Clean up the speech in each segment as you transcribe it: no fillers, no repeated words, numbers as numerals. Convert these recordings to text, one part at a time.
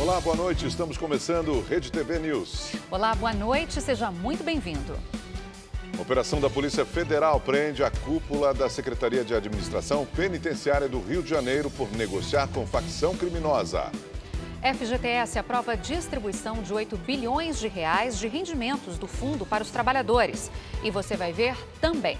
Olá, boa noite. Estamos começando o Rede TV News. Olá, boa noite. Seja muito bem-vindo. A operação da Polícia Federal prende a cúpula da Secretaria de Administração Penitenciária do Rio de Janeiro por negociar com facção criminosa. FGTS aprova a distribuição de 8 bilhões de reais de rendimentos do fundo para os trabalhadores. E você vai ver também.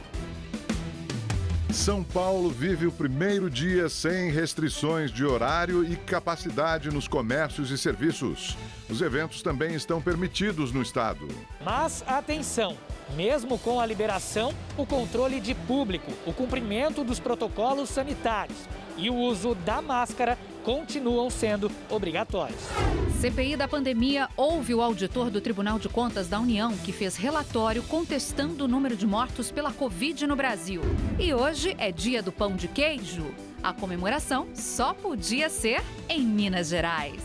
São Paulo vive o primeiro dia sem restrições de horário e capacidade nos comércios e serviços. Os eventos também estão permitidos no estado. Mas atenção, mesmo com a liberação, o controle de público, o cumprimento dos protocolos sanitários e o uso da máscara continuam sendo obrigatórios. CPI da pandemia ouve o auditor do Tribunal de Contas da União, que fez relatório contestando o número de mortos pela Covid no Brasil. E hoje é dia do pão de queijo. A comemoração só podia ser em Minas Gerais.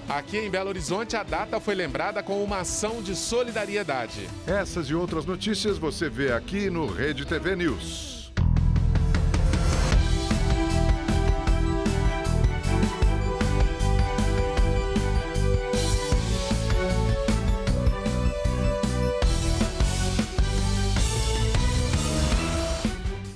Aqui em Belo Horizonte, a data foi lembrada com uma ação de solidariedade. Essas e outras notícias você vê aqui no Rede TV News.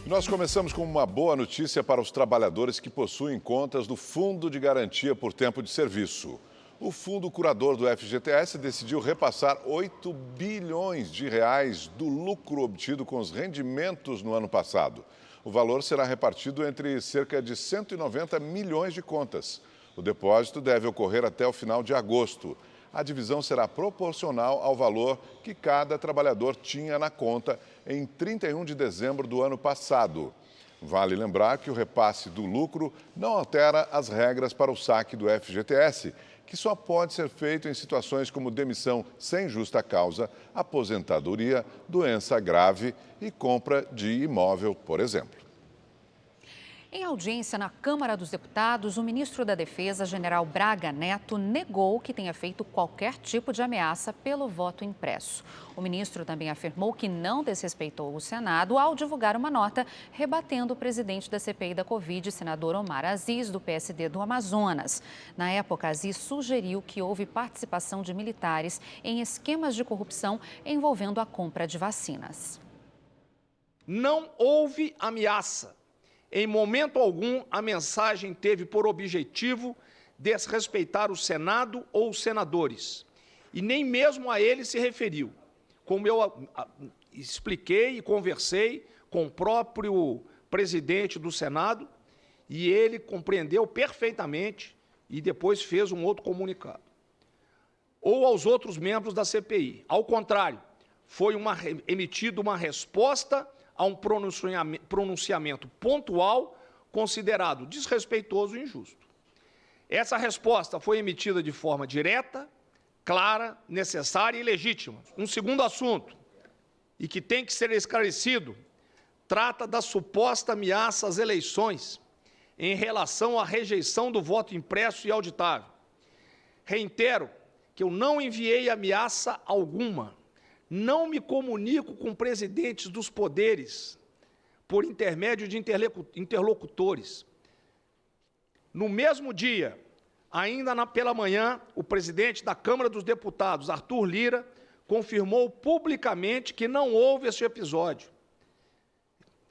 Nós começamos com uma boa notícia para os trabalhadores que possuem contas do Fundo de Garantia por Tempo de Serviço. O fundo curador do FGTS decidiu repassar 8 bilhões de reais do lucro obtido com os rendimentos no ano passado. O valor será repartido entre cerca de 190 milhões de contas. O depósito deve ocorrer até o final de agosto. A divisão será proporcional ao valor que cada trabalhador tinha na conta em 31 de dezembro do ano passado. Vale lembrar que o repasse do lucro não altera as regras para o saque do FGTS, que só pode ser feito em situações como demissão sem justa causa, aposentadoria, doença grave e compra de imóvel, por exemplo. Em audiência na Câmara dos Deputados, o ministro da Defesa, general Braga Neto, negou que tenha feito qualquer tipo de ameaça pelo voto impresso. O ministro também afirmou que não desrespeitou o Senado ao divulgar uma nota rebatendo o presidente da CPI da Covid, senador Omar Aziz, do PSD do Amazonas. Na época, Aziz sugeriu que houve participação de militares em esquemas de corrupção envolvendo a compra de vacinas. Não houve ameaça. Em momento algum, a mensagem teve por objetivo desrespeitar o Senado ou os senadores, e nem mesmo a ele se referiu. Como eu expliquei e conversei com o próprio presidente do Senado, e ele compreendeu perfeitamente e depois fez um outro comunicado. Ou aos outros membros da CPI. Ao contrário, foi emitida uma resposta a um pronunciamento pontual considerado desrespeitoso e injusto. Essa resposta foi emitida de forma direta, clara, necessária e legítima. Um segundo assunto, e que tem que ser esclarecido, trata da suposta ameaça às eleições em relação à rejeição do voto impresso e auditável. Reitero que eu não enviei ameaça alguma. Não me comunico com presidentes dos poderes por intermédio de interlocutores. No mesmo dia, ainda pela manhã, o presidente da Câmara dos Deputados, Arthur Lira, confirmou publicamente que não houve esse episódio.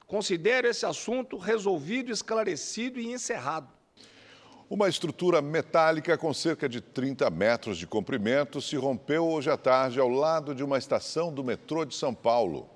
Considero esse assunto resolvido, esclarecido e encerrado. Uma estrutura metálica com cerca de 30 metros de comprimento se rompeu hoje à tarde ao lado de uma estação do metrô de São Paulo.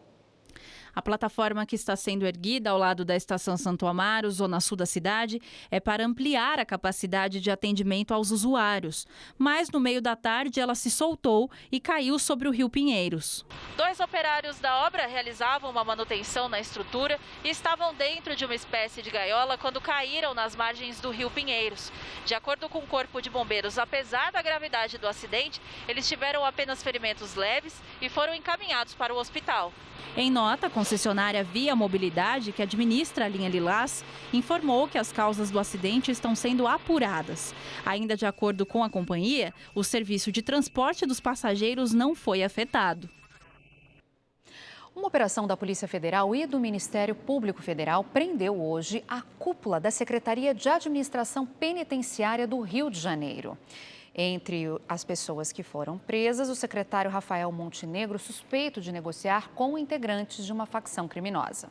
A plataforma que está sendo erguida ao lado da Estação Santo Amaro, zona sul da cidade, é para ampliar a capacidade de atendimento aos usuários. Mas no meio da tarde ela se soltou e caiu sobre o Rio Pinheiros. 2 operários da obra realizavam uma manutenção na estrutura e estavam dentro de uma espécie de gaiola quando caíram nas margens do Rio Pinheiros. De acordo com o Corpo de Bombeiros, apesar da gravidade do acidente, eles tiveram apenas ferimentos leves e foram encaminhados para o hospital. Em nota, a concessionária Via Mobilidade, que administra a linha Lilás, informou que as causas do acidente estão sendo apuradas. Ainda de acordo com a companhia, o serviço de transporte dos passageiros não foi afetado. Uma operação da Polícia Federal e do Ministério Público Federal prendeu hoje a cúpula da Secretaria de Administração Penitenciária do Rio de Janeiro. Entre as pessoas que foram presas, o secretário Rafael Montenegro, suspeito de negociar com integrantes de uma facção criminosa.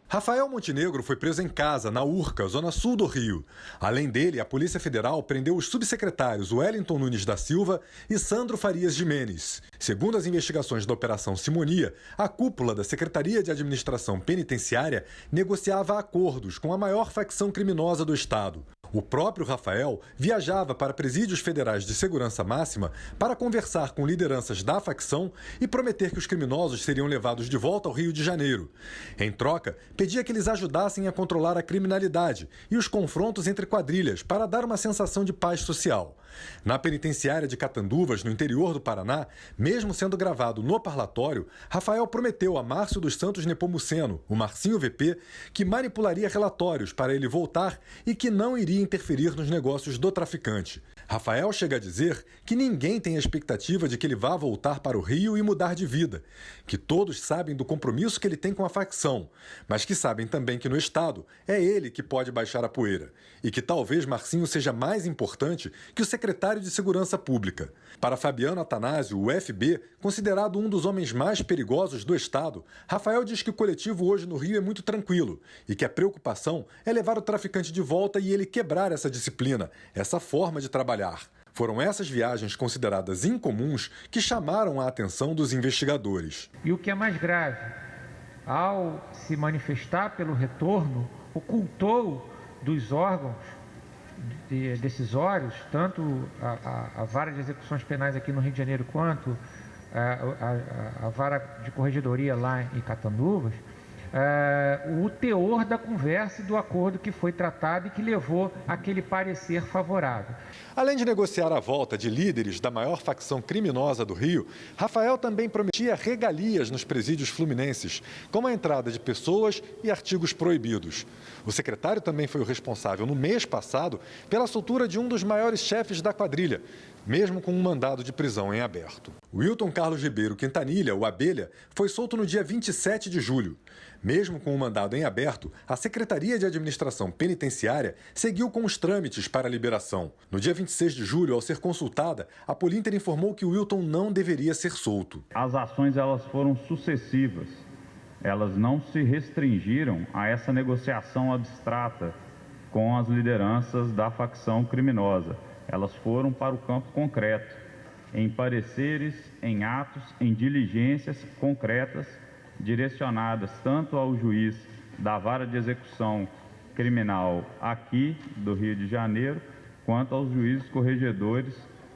Rafael Montenegro foi preso em casa, na Urca, zona sul do Rio. Além dele, a Polícia Federal prendeu os subsecretários Wellington Nunes da Silva e Sandro Farias Jimenez. Segundo as investigações da Operação Simonia, a cúpula da Secretaria de Administração Penitenciária negociava acordos com a maior facção criminosa do estado. O próprio Rafael viajava para presídios federais de segurança máxima para conversar com lideranças da facção e prometer que os criminosos seriam levados de volta ao Rio de Janeiro. Em troca, pedia que eles ajudassem a controlar a criminalidade e os confrontos entre quadrilhas para dar uma sensação de paz social. Na penitenciária de Catanduvas, no interior do Paraná, mesmo sendo gravado no parlatório, Rafael prometeu a Márcio dos Santos Nepomuceno, o Marcinho VP, que manipularia relatórios para ele voltar e que não iria interferir nos negócios do traficante. Rafael chega a dizer que ninguém tem a expectativa de que ele vá voltar para o Rio e mudar de vida, que todos sabem do compromisso que ele tem com a facção, mas que sabem também que no Estado é ele que pode baixar a poeira e que talvez Marcinho seja mais importante que o secretário de Segurança Pública. Para Fabiano Atanásio, o FB, considerado um dos homens mais perigosos do Estado, Rafael diz que o coletivo hoje no Rio é muito tranquilo e que a preocupação é levar o traficante de volta e ele quebrar essa disciplina, essa forma de trabalhar. Foram essas viagens consideradas incomuns que chamaram a atenção dos investigadores. E o que é mais grave, ao se manifestar pelo retorno, ocultou dos órgãos decisórios, tanto a vara de execuções penais aqui no Rio de Janeiro quanto a vara de corregedoria lá em Catanduvas, o teor da conversa e do acordo que foi tratado e que levou àquele parecer favorável. Além de negociar a volta de líderes da maior facção criminosa do Rio, Rafael também prometia regalias nos presídios fluminenses, como a entrada de pessoas e artigos proibidos. O secretário também foi o responsável, no mês passado, pela soltura de um dos maiores chefes da quadrilha, mesmo com um mandado de prisão em aberto. Wilton Carlos Ribeiro Quintanilha, o Abelha, foi solto no dia 27 de julho. Mesmo com o mandado em aberto, a Secretaria de Administração Penitenciária seguiu com os trâmites para a liberação. No dia 26 de julho, ao ser consultada, a Polinter informou que o Wilton não deveria ser solto. As ações elas foram sucessivas. Elas não se restringiram a essa negociação abstrata com as lideranças da facção criminosa. Elas foram para o campo concreto, em pareceres, em atos, em diligências concretas, direcionadas tanto ao juiz da vara de execução criminal aqui do Rio de Janeiro, quanto aos juízes corregedores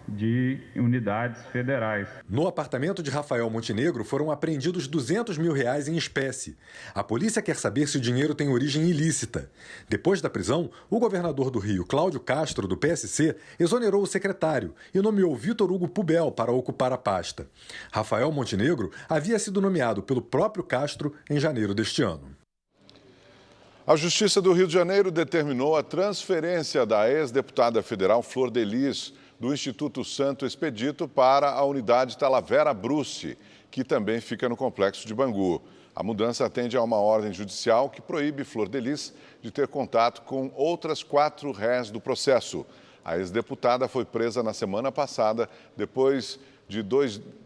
de unidades federais. No apartamento de Rafael Montenegro foram apreendidos R$200 mil em espécie. A polícia quer saber se o dinheiro tem origem ilícita. Depois da prisão, o governador do Rio, Cláudio Castro, do PSC, exonerou o secretário e nomeou Vitor Hugo Pubel para ocupar a pasta. Rafael Montenegro havia sido nomeado pelo próprio Castro em janeiro deste ano. A Justiça do Rio de Janeiro determinou a transferência da ex-deputada federal Flor de Lis do Instituto Santo Expedito para a unidade Talavera Bruce, que também fica no complexo de Bangu. A mudança atende a uma ordem judicial que proíbe Flor de Lis de ter contato com outras 4 réis do processo. A ex-deputada foi presa na semana passada,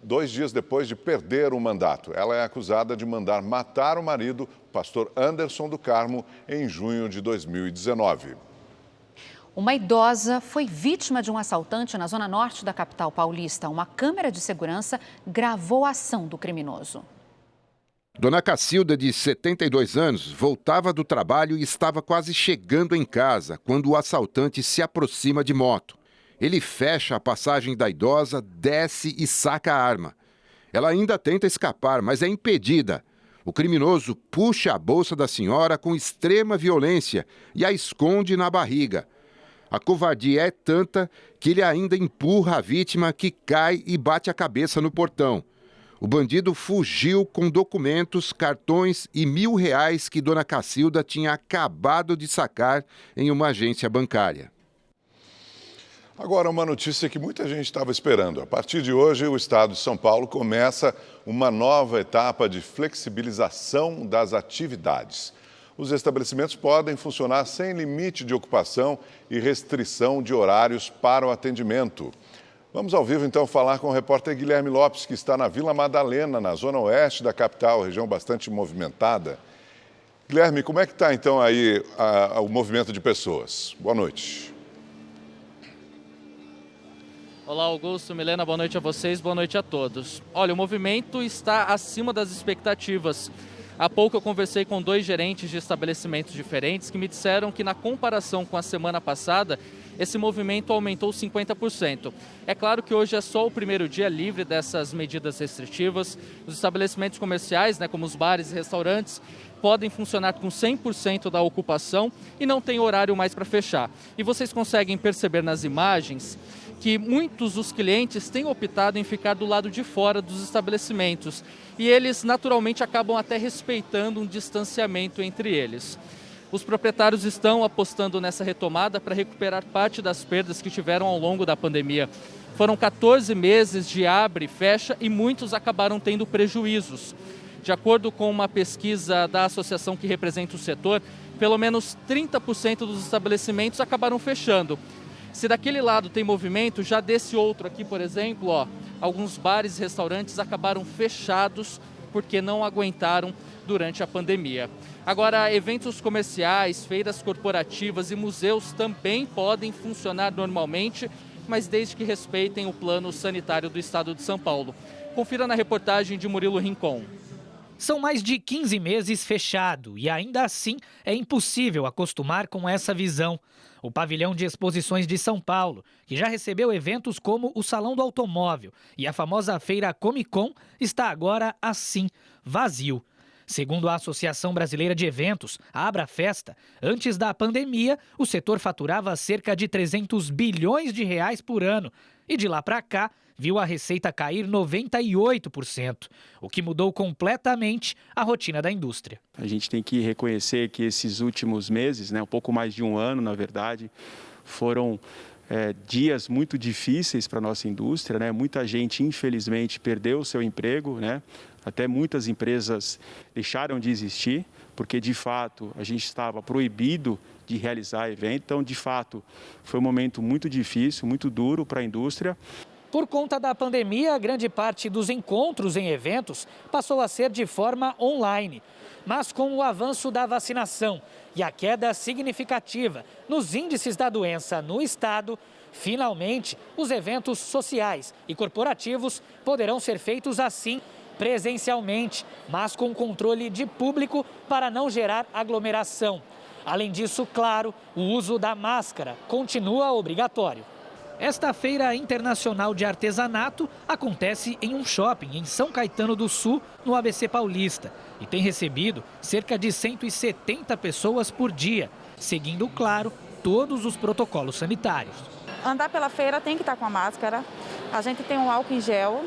dois dias depois de perder o mandato. Ela é acusada de mandar matar o marido, o pastor Anderson do Carmo, em junho de 2019. Uma idosa foi vítima de um assaltante na zona norte da capital paulista. Uma câmera de segurança gravou a ação do criminoso. Dona Cacilda, de 72 anos, voltava do trabalho e estava quase chegando em casa quando o assaltante se aproxima de moto. Ele fecha a passagem da idosa, desce e saca a arma. Ela ainda tenta escapar, mas é impedida. O criminoso puxa a bolsa da senhora com extrema violência e a esconde na barriga. A covardia é tanta que ele ainda empurra a vítima, que cai e bate a cabeça no portão. O bandido fugiu com documentos, cartões e R$1.000 que Dona Cacilda tinha acabado de sacar em uma agência bancária. Agora, uma notícia que muita gente estava esperando. A partir de hoje, o Estado de São Paulo começa uma nova etapa de flexibilização das atividades. Os estabelecimentos podem funcionar sem limite de ocupação e restrição de horários para o atendimento. Vamos ao vivo, então, falar com o repórter Guilherme Lopes, que está na Vila Madalena, na zona oeste da capital, região bastante movimentada. Guilherme, como é que está, então, aí o movimento de pessoas? Boa noite. Olá, Augusto, Milena, boa noite a vocês, boa noite a todos. Olha, o movimento está acima das expectativas. Há pouco eu conversei com 2 gerentes de estabelecimentos diferentes que me disseram que, na comparação com a semana passada, esse movimento aumentou 50%. É claro que hoje é só o primeiro dia livre dessas medidas restritivas. Os estabelecimentos comerciais, como os bares e restaurantes, podem funcionar com 100% da ocupação e não tem horário mais para fechar. E vocês conseguem perceber nas imagens que muitos dos clientes têm optado em ficar do lado de fora dos estabelecimentos. E eles, naturalmente, acabam até respeitando um distanciamento entre eles. Os proprietários estão apostando nessa retomada para recuperar parte das perdas que tiveram ao longo da pandemia. Foram 14 meses de abre e fecha e muitos acabaram tendo prejuízos. De acordo com uma pesquisa da associação que representa o setor, pelo menos 30% dos estabelecimentos acabaram fechando. Se daquele lado tem movimento, já desse outro aqui, por exemplo, alguns bares e restaurantes acabaram fechados porque não aguentaram durante a pandemia. Agora, eventos comerciais, feiras corporativas e museus também podem funcionar normalmente, mas desde que respeitem o plano sanitário do estado de São Paulo. Confira na reportagem de Murilo Rincon. São mais de 15 meses fechado e ainda assim é impossível acostumar com essa visão. O pavilhão de exposições de São Paulo, que já recebeu eventos como o Salão do Automóvel e a famosa feira Comic Con, está agora assim, vazio. Segundo a Associação Brasileira de Eventos, a Abrafesta, antes da pandemia, o setor faturava cerca de 300 bilhões de reais por ano e de lá para cá viu a receita cair 98%, o que mudou completamente a rotina da indústria. A gente tem que reconhecer que esses últimos meses, um pouco mais de um ano, na verdade, foram dias muito difíceis para a nossa indústria, Muita gente, infelizmente, perdeu o seu emprego, Até muitas empresas deixaram de existir, porque, de fato, a gente estava proibido de realizar evento. Então, de fato, foi um momento muito difícil, muito duro para a indústria. Por conta da pandemia, grande parte dos encontros em eventos passou a ser de forma online. Mas com o avanço da vacinação e a queda significativa nos índices da doença no estado, finalmente os eventos sociais e corporativos poderão ser feitos assim, presencialmente, mas com controle de público para não gerar aglomeração. Além disso, claro, o uso da máscara continua obrigatório. Esta feira internacional de artesanato acontece em um shopping em São Caetano do Sul, no ABC Paulista, e tem recebido cerca de 170 pessoas por dia, seguindo, claro, todos os protocolos sanitários. Andar pela feira tem que estar com a máscara, a gente tem um álcool em gel,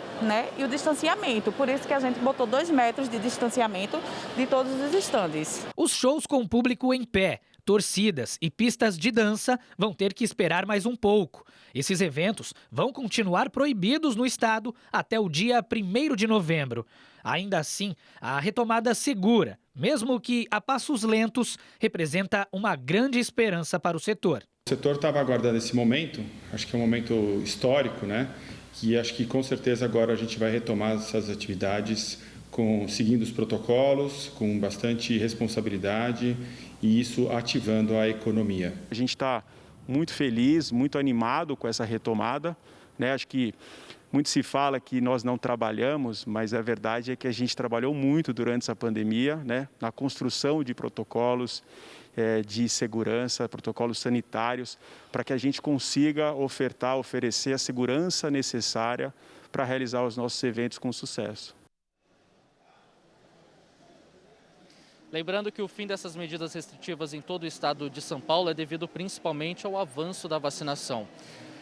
e o distanciamento, por isso que a gente botou 2 metros de distanciamento de todos os estandes. Os shows com público em pé, torcidas e pistas de dança vão ter que esperar mais um pouco. Esses eventos vão continuar proibidos no estado até o dia 1º de novembro. Ainda assim, a retomada segura, mesmo que a passos lentos, representa uma grande esperança para o setor. O setor estava aguardando esse momento, acho que é um momento histórico, que acho que com certeza agora a gente vai retomar essas atividades seguindo os protocolos, com bastante responsabilidade e isso ativando a economia. A gente está muito feliz, muito animado com essa retomada, Acho que muito se fala que nós não trabalhamos, mas a verdade é que a gente trabalhou muito durante essa pandemia, na construção de protocolos de segurança, protocolos sanitários, para que a gente consiga oferecer a segurança necessária para realizar os nossos eventos com sucesso. Lembrando que o fim dessas medidas restritivas em todo o estado de São Paulo é devido principalmente ao avanço da vacinação.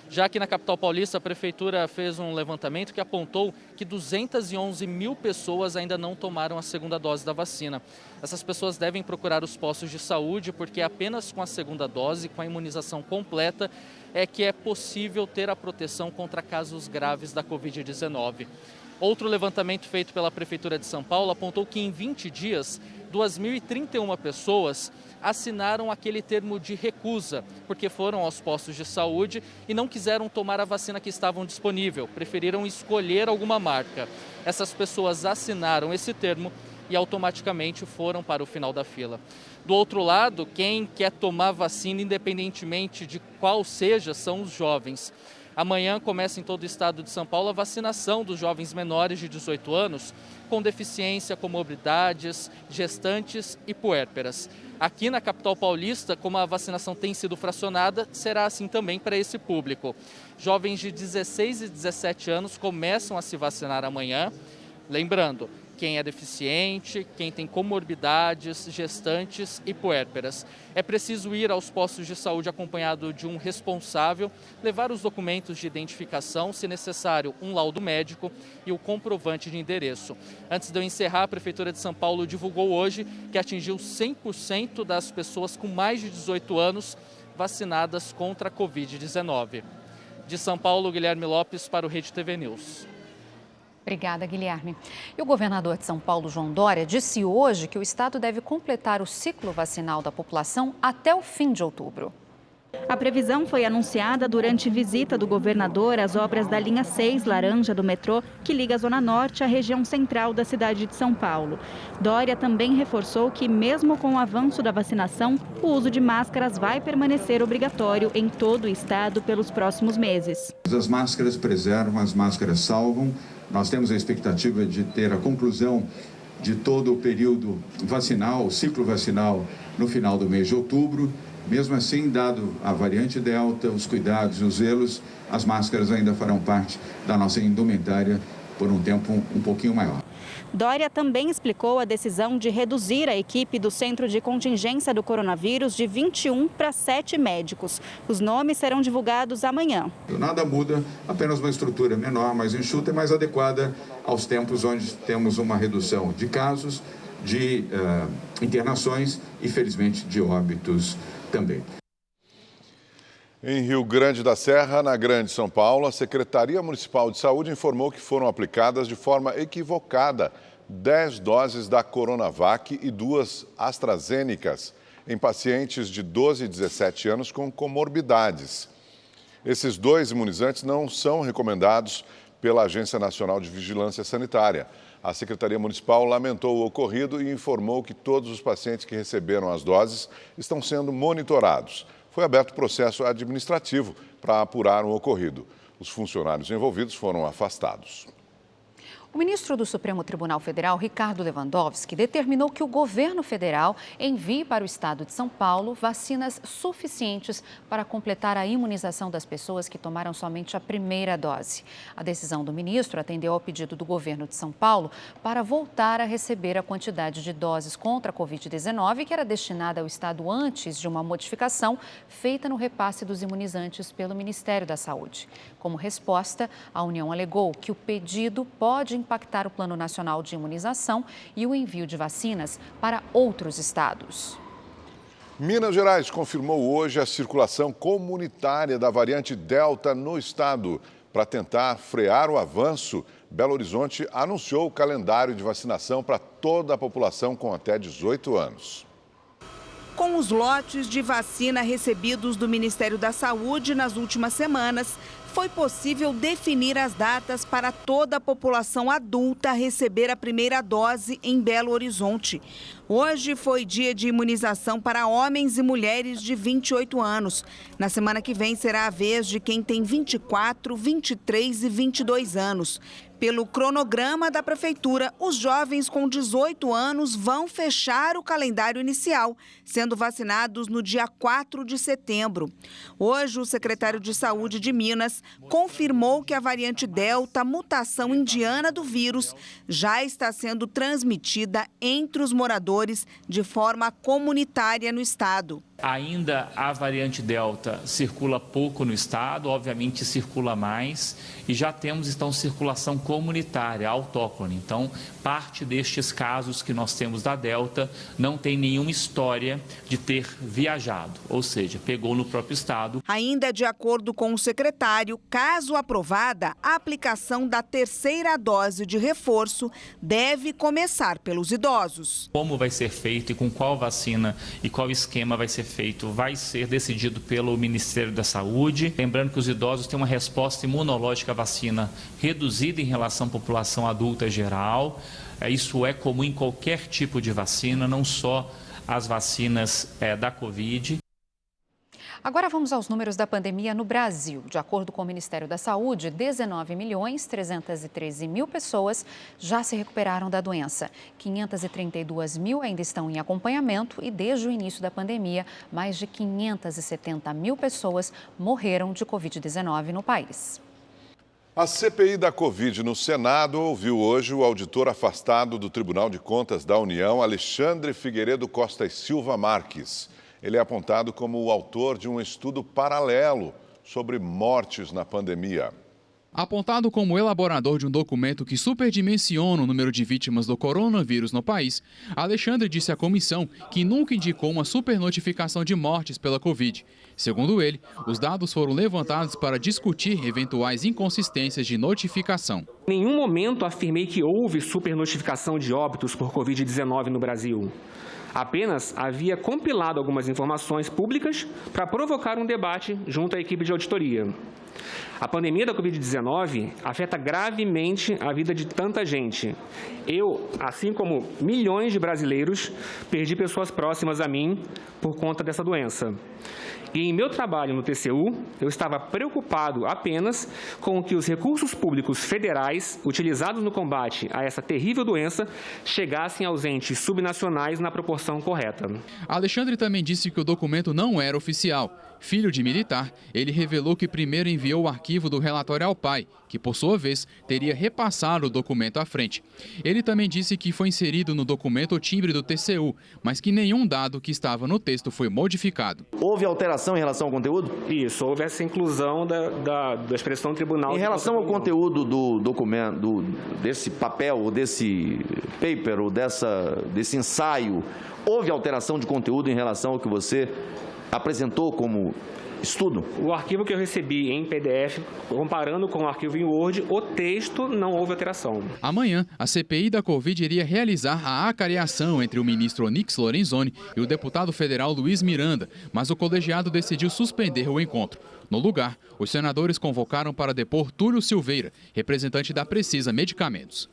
Já aqui na capital paulista, a prefeitura fez um levantamento que apontou que 211 mil pessoas ainda não tomaram a segunda dose da vacina. Essas pessoas devem procurar os postos de saúde porque apenas com a segunda dose, com a imunização completa, é que é possível ter a proteção contra casos graves da Covid-19. Outro levantamento feito pela Prefeitura de São Paulo apontou que em 20 dias, 2.031 pessoas assinaram aquele termo de recusa, porque foram aos postos de saúde e não quiseram tomar a vacina que estavam disponível, preferiram escolher alguma marca. Essas pessoas assinaram esse termo e automaticamente foram para o final da fila. Do outro lado, quem quer tomar vacina, independentemente de qual seja, são os jovens. Amanhã começa em todo o estado de São Paulo a vacinação dos jovens menores de 18 anos com deficiência, comorbidades, gestantes e puérperas. Aqui na capital paulista, como a vacinação tem sido fracionada, será assim também para esse público. Jovens de 16 e 17 anos começam a se vacinar amanhã. Lembrando, quem é deficiente, quem tem comorbidades, gestantes e puérperas. É preciso ir aos postos de saúde acompanhado de um responsável, levar os documentos de identificação, se necessário, um laudo médico e o comprovante de endereço. Antes de eu encerrar, a Prefeitura de São Paulo divulgou hoje que atingiu 100% das pessoas com mais de 18 anos vacinadas contra a Covid-19. De São Paulo, Guilherme Lopes para o Rede TV News. Obrigada, Guilherme. E o governador de São Paulo, João Dória, disse hoje que o estado deve completar o ciclo vacinal da população até o fim de outubro. A previsão foi anunciada durante visita do governador às obras da linha 6 laranja do metrô, que liga a Zona Norte à região central da cidade de São Paulo. Dória também reforçou que, mesmo com o avanço da vacinação, o uso de máscaras vai permanecer obrigatório em todo o estado pelos próximos meses. As máscaras preservam, as máscaras salvam. Nós temos a expectativa de ter a conclusão de todo o período vacinal, o ciclo vacinal, no final do mês de outubro. Mesmo assim, dado a variante Delta, os cuidados e os zelos, as máscaras ainda farão parte da nossa indumentária por um tempo um pouquinho maior. Dória também explicou a decisão de reduzir a equipe do Centro de Contingência do Coronavírus de 21 para 7 médicos. Os nomes serão divulgados amanhã. Nada muda, apenas uma estrutura menor, mais enxuta e mais adequada aos tempos onde temos uma redução de casos, de internações e, felizmente, de óbitos também. Em Rio Grande da Serra, na Grande São Paulo, a Secretaria Municipal de Saúde informou que foram aplicadas de forma equivocada 10 doses da Coronavac e 2 AstraZenecas em pacientes de 12 e 17 anos com comorbidades. Esses 2 imunizantes não são recomendados pela Agência Nacional de Vigilância Sanitária. A Secretaria Municipal lamentou o ocorrido e informou que todos os pacientes que receberam as doses estão sendo monitorados. Foi aberto processo administrativo para apurar o ocorrido. Os funcionários envolvidos foram afastados. O ministro do Supremo Tribunal Federal, Ricardo Lewandowski, determinou que o governo federal envie para o estado de São Paulo vacinas suficientes para completar a imunização das pessoas que tomaram somente a primeira dose. A decisão do ministro atendeu ao pedido do governo de São Paulo para voltar a receber a quantidade de doses contra a Covid-19 que era destinada ao estado antes de uma modificação feita no repasse dos imunizantes pelo Ministério da Saúde. Como resposta, a União alegou que o pedido pode impactar o Plano Nacional de Imunização e o envio de vacinas para outros estados. Minas Gerais confirmou hoje a circulação comunitária da variante Delta no estado. Para tentar frear o avanço, Belo Horizonte anunciou o calendário de vacinação para toda a população com até 18 anos. Com os lotes de vacina recebidos do Ministério da Saúde nas últimas semanas, foi possível definir as datas para toda a população adulta receber a primeira dose em Belo Horizonte. Hoje foi dia de imunização para homens e mulheres de 28 anos. Na semana que vem será a vez de quem tem 24, 23 e 22 anos. Pelo cronograma da Prefeitura, os jovens com 18 anos vão fechar o calendário inicial, sendo vacinados no dia 4 de setembro. Hoje, o secretário de Saúde de Minas confirmou que a variante Delta, mutação indiana do vírus, já está sendo transmitida entre os moradores de forma comunitária no estado. Ainda a variante Delta circula pouco no estado, obviamente circula mais, e já temos então circulação comunitária, autóctone. Então, parte destes casos que nós temos da Delta não tem nenhuma história de ter viajado, ou seja, pegou no próprio estado. Ainda de acordo com o secretário, caso aprovada, a aplicação da terceira dose de reforço deve começar pelos idosos. Como vai ser feito e com qual vacina e qual esquema vai ser feito vai ser decidido pelo Ministério da Saúde. Lembrando que os idosos têm uma resposta imunológica à vacina reduzida em relação à população adulta geral. Isso é comum em qualquer tipo de vacina, não só as vacinas da Covid. Agora vamos aos números da pandemia no Brasil. De acordo com o Ministério da Saúde, 19.313.000 pessoas já se recuperaram da doença. 532.000 ainda estão em acompanhamento e, desde o início da pandemia, mais de 570.000 pessoas morreram de Covid-19 no país. A CPI da Covid no Senado ouviu hoje o auditor afastado do Tribunal de Contas da União, Alexandre Figueiredo Costa e Silva Marques. Ele é apontado como o autor de um estudo paralelo sobre mortes na pandemia. Apontado como elaborador de um documento que superdimensiona o número de vítimas do coronavírus no país, Alexandre disse à comissão que nunca indicou uma supernotificação de mortes pela Covid. Segundo ele, os dados foram levantados para discutir eventuais inconsistências de notificação. Em nenhum momento afirmei que houve supernotificação de óbitos por Covid-19 no Brasil. Apenas havia compilado algumas informações públicas para provocar um debate junto à equipe de auditoria. A pandemia da Covid-19 afeta gravemente a vida de tanta gente. Eu, assim como milhões de brasileiros, perdi pessoas próximas a mim por conta dessa doença. E em meu trabalho no TCU, eu estava preocupado apenas com que os recursos públicos federais utilizados no combate a essa terrível doença chegassem aos entes subnacionais na proporção correta. Alexandre também disse que o documento não era oficial. Filho de militar, ele revelou que primeiro enviou o arquivo do relatório ao pai, que por sua vez teria repassado o documento à frente. Ele também disse que foi inserido no documento o timbre do TCU, mas que nenhum dado que estava no texto foi modificado. Houve alteração em relação ao conteúdo? Isso, houve essa inclusão da expressão tribunal. Em relação ao conteúdo do documento, desse papel, ou desse paper, ou desse ensaio, houve alteração de conteúdo em relação ao que você apresentou como estudo? O arquivo que eu recebi em PDF, comparando com o arquivo em Word, o texto não houve alteração. Amanhã, a CPI da Covid iria realizar a acareação entre o ministro Onyx Lorenzoni e o deputado federal Luiz Miranda, mas o colegiado decidiu suspender o encontro. No lugar, os senadores convocaram para depor Túlio Silveira, representante da Precisa Medicamentos.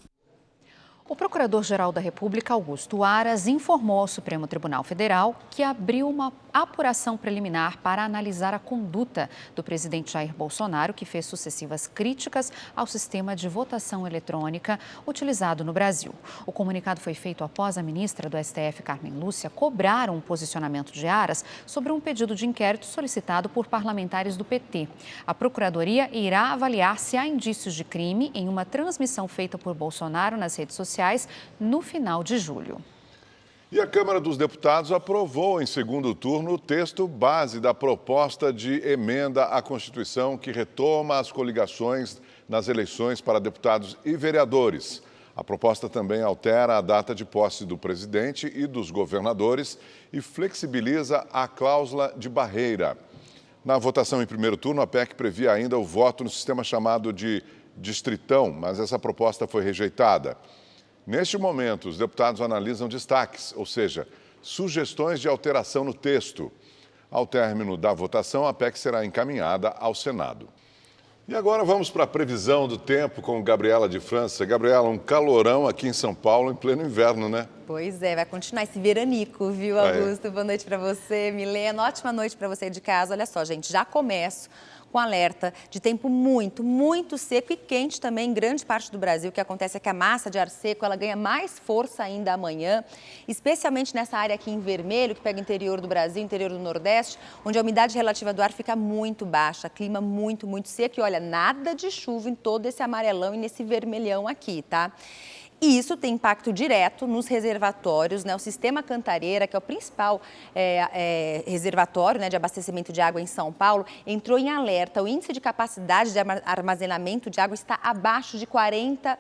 O Procurador-Geral da República, Augusto Aras, informou ao Supremo Tribunal Federal que abriu uma apuração preliminar para analisar a conduta do presidente Jair Bolsonaro, que fez sucessivas críticas ao sistema de votação eletrônica utilizado no Brasil. O comunicado foi feito após a ministra do STF, Carmen Lúcia, cobrar um posicionamento de Aras sobre um pedido de inquérito solicitado por parlamentares do PT. A Procuradoria irá avaliar se há indícios de crime em uma transmissão feita por Bolsonaro nas redes sociais no final de julho. E a Câmara dos Deputados aprovou em segundo turno o texto base da proposta de emenda à Constituição que retoma as coligações nas eleições para deputados e vereadores. A proposta também altera a data de posse do presidente e dos governadores e flexibiliza a cláusula de barreira. Na votação em primeiro turno, a PEC previa ainda o voto no sistema chamado de distritão, mas essa proposta foi rejeitada. Neste momento, os deputados analisam destaques, ou seja, sugestões de alteração no texto. Ao término da votação, a PEC será encaminhada ao Senado. E agora vamos para a previsão do tempo com Gabriela de França. Gabriela, um calorão aqui em São Paulo em pleno inverno, né? Pois é, vai continuar esse veranico, viu, Augusto? Boa noite para você, Milena. Ótima noite para você de casa. Olha só, gente, já começo com alerta de tempo muito seco e quente também em grande parte do Brasil. O que acontece é que a massa de ar seco ela ganha mais força ainda amanhã, especialmente nessa área aqui em vermelho, que pega o interior do Brasil, interior do Nordeste, onde a umidade relativa do ar fica muito baixa, clima muito seco. E olha, nada de chuva em todo esse amarelão e nesse vermelhão aqui, tá? E isso tem impacto direto nos reservatórios, né? O sistema Cantareira, que é o principal reservatório, né, de abastecimento de água em São Paulo, entrou em alerta. O índice de capacidade de armazenamento de água está abaixo de 40%,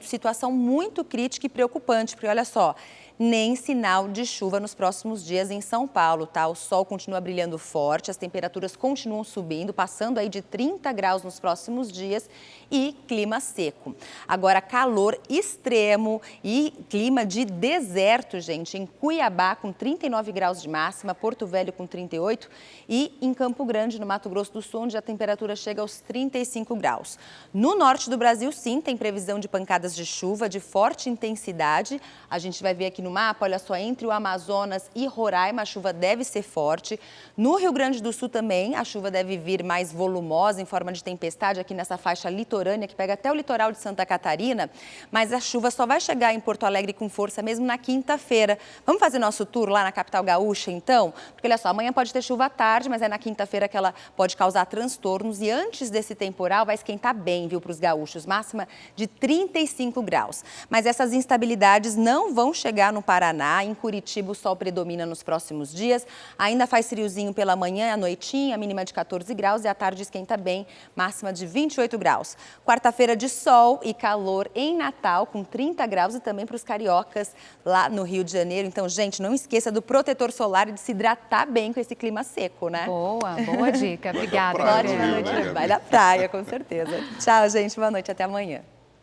situação muito crítica e preocupante, porque olha só, nem sinal de chuva nos próximos dias em São Paulo, tá? O sol continua brilhando forte, as temperaturas continuam subindo, passando aí de 30 graus nos próximos dias e clima seco. Agora, calor extremo e clima de deserto, gente, em Cuiabá com 39 graus de máxima, Porto Velho com 38 e em Campo Grande, no Mato Grosso do Sul, onde a temperatura chega aos 35 graus. No norte do Brasil, sim, tem previsão de pancadas de chuva de forte intensidade. A gente vai ver aqui no mapa, olha só, entre o Amazonas e Roraima, a chuva deve ser forte. No Rio Grande do Sul também, a chuva deve vir mais volumosa, em forma de tempestade, aqui nessa faixa litorânea, que pega até o litoral de Santa Catarina. Mas a chuva só vai chegar em Porto Alegre com força mesmo na quinta-feira. Vamos fazer nosso tour lá na capital gaúcha, então? Porque, olha só, amanhã pode ter chuva à tarde, mas é na quinta-feira que ela pode causar transtornos. E antes desse temporal, vai esquentar bem, viu, para os gaúchos. Máxima de 35 graus. Mas essas instabilidades não vão chegar no Paraná. Em Curitiba, o sol predomina nos próximos dias. Ainda faz friozinho pela manhã, à noitinha, mínima de 14 graus e à tarde esquenta bem, máxima de 28 graus. Quarta-feira de sol e calor em Natal, com 30 graus e também para os cariocas lá no Rio de Janeiro. Então, gente, não esqueça do protetor solar e de se hidratar bem com esse clima seco, né? Boa dica. Obrigada. Ótima noite. Vai da praia, com certeza. Tchau, gente. Boa noite. Até amanhã.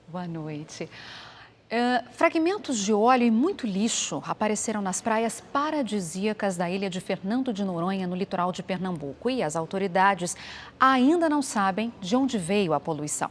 Boa noite. Fragmentos de óleo e muito lixo apareceram nas praias paradisíacas da ilha de Fernando de Noronha, no litoral de Pernambuco. E as autoridades ainda não sabem de onde veio a poluição.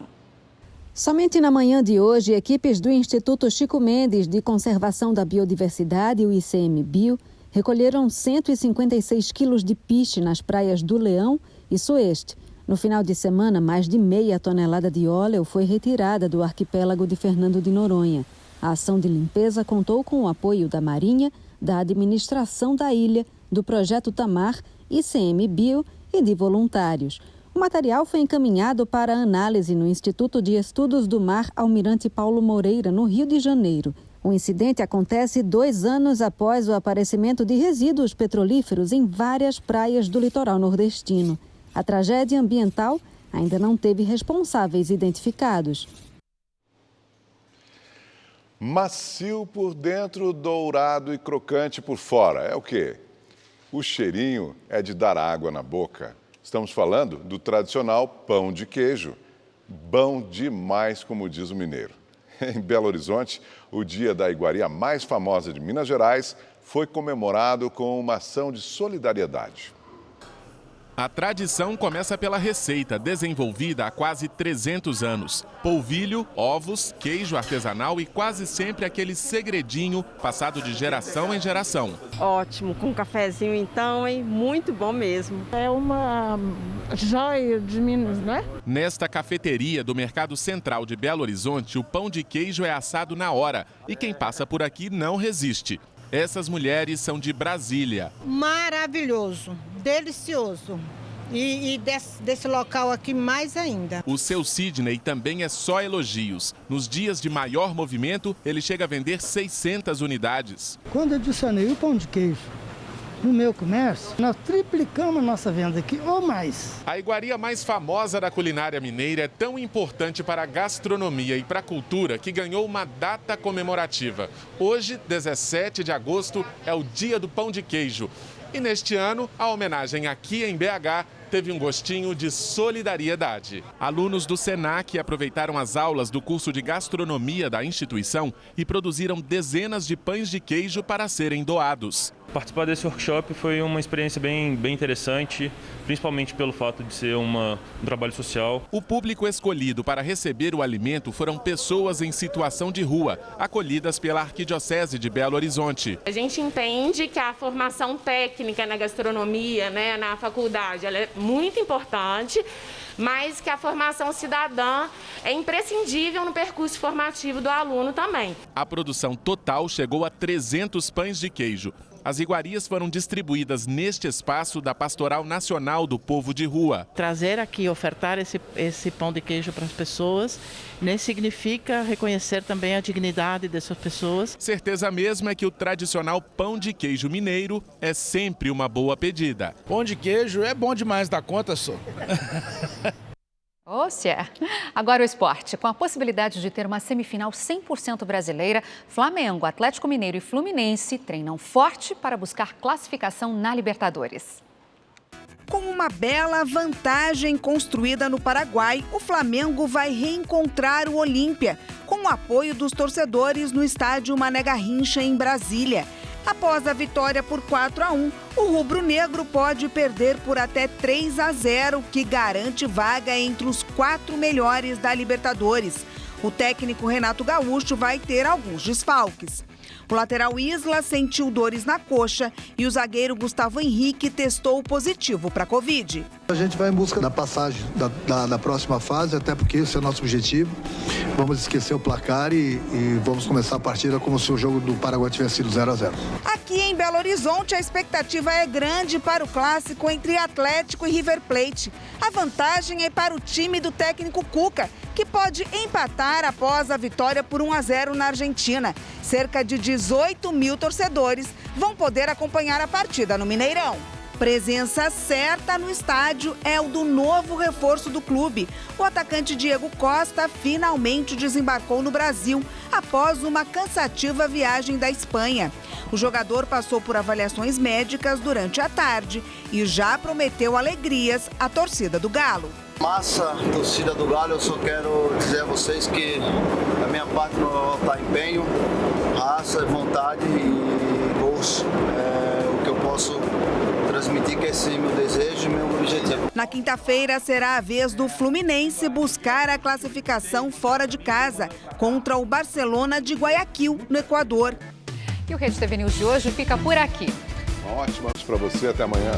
Somente na manhã de hoje, equipes do Instituto Chico Mendes de Conservação da Biodiversidade, o ICMBio, recolheram 156 quilos de piche nas praias do Leão e Soeste. No final de semana, mais de meia tonelada de óleo foi retirada do arquipélago de Fernando de Noronha. A ação de limpeza contou com o apoio da Marinha, da administração da ilha, do Projeto Tamar, ICMBio e de voluntários. O material foi encaminhado para análise no Instituto de Estudos do Mar Almirante Paulo Moreira, no Rio de Janeiro. O incidente acontece 2 anos após o aparecimento de resíduos petrolíferos em várias praias do litoral nordestino. A tragédia ambiental ainda não teve responsáveis identificados. Macio por dentro, dourado e crocante por fora. É o quê? O cheirinho é de dar água na boca. Estamos falando do tradicional pão de queijo. Bom demais, como diz o mineiro. Em Belo Horizonte, o dia da iguaria mais famosa de Minas Gerais foi comemorado com uma ação de solidariedade. A tradição começa pela receita, desenvolvida há quase 300 anos. Polvilho, ovos, queijo artesanal e quase sempre aquele segredinho passado de geração em geração. Ótimo, com um cafezinho então, hein? Muito bom mesmo. É uma joia de Minas, né? Nesta cafeteria do Mercado Central de Belo Horizonte, o pão de queijo é assado na hora e quem passa por aqui não resiste. Essas mulheres são de Brasília. Maravilhoso, delicioso. E desse local aqui mais ainda. O seu Sidney também é só elogios. Nos dias de maior movimento, ele chega a vender 600 unidades. Quando eu adicionei o pão de queijo no meu comércio, nós triplicamos a nossa venda aqui, ou mais. A iguaria mais famosa da culinária mineira é tão importante para a gastronomia e para a cultura que ganhou uma data comemorativa. Hoje, 17 de agosto, é o Dia do Pão de Queijo. E neste ano, a homenagem aqui em BH teve um gostinho de solidariedade. Alunos do SENAC aproveitaram as aulas do curso de gastronomia da instituição e produziram dezenas de pães de queijo para serem doados. Participar desse workshop foi uma experiência bem interessante, principalmente pelo fato de ser um trabalho social. O público escolhido para receber o alimento foram pessoas em situação de rua, acolhidas pela Arquidiocese de Belo Horizonte. A gente entende que a formação técnica na gastronomia, na faculdade, ela é muito importante, mas que a formação cidadã é imprescindível no percurso formativo do aluno também. A produção total chegou a 300 pães de queijo. As iguarias foram distribuídas neste espaço da Pastoral Nacional do Povo de Rua. Trazer aqui, ofertar esse pão de queijo para as pessoas, significa reconhecer também a dignidade dessas pessoas. Certeza mesmo é que o tradicional pão de queijo mineiro é sempre uma boa pedida. Pão de queijo é bom demais da conta, só. Agora o esporte. Com a possibilidade de ter uma semifinal 100% brasileira, Flamengo, Atlético Mineiro e Fluminense treinam forte para buscar classificação na Libertadores. Com uma bela vantagem construída no Paraguai, o Flamengo vai reencontrar o Olímpia, com o apoio dos torcedores no estádio Mané Garrincha, em Brasília. Após a vitória por 4-1, o rubro-negro pode perder por até 3-0, que garante vaga entre os 4 melhores da Libertadores. O técnico Renato Gaúcho vai ter alguns desfalques. O lateral Isla sentiu dores na coxa e o zagueiro Gustavo Henrique testou positivo para a Covid. A gente vai em busca da passagem da próxima fase, até porque esse é o nosso objetivo. Vamos esquecer o placar e vamos começar a partida como se o jogo do Paraguai tivesse sido 0-0. Aqui em Belo Horizonte, a expectativa é grande para o clássico entre Atlético e River Plate. A vantagem é para o time do técnico Cuca, que pode empatar após a vitória por 1-0 na Argentina. Cerca de 18 mil torcedores vão poder acompanhar a partida no Mineirão. Presença certa no estádio é o do novo reforço do clube. O atacante Diego Costa finalmente desembarcou no Brasil após uma cansativa viagem da Espanha. O jogador passou por avaliações médicas durante a tarde e já prometeu alegrias à torcida do Galo. Massa, torcida do Galo, eu só quero dizer a vocês que da minha parte não vai faltar empenho, raça, vontade e gols. O que eu posso transmitir, que esse é meu desejo e meu objetivo. Na quinta-feira será a vez do Fluminense buscar a classificação fora de casa contra o Barcelona de Guayaquil, no Equador. E o Rede TV News de hoje fica por aqui. Uma ótima noite para você, até amanhã.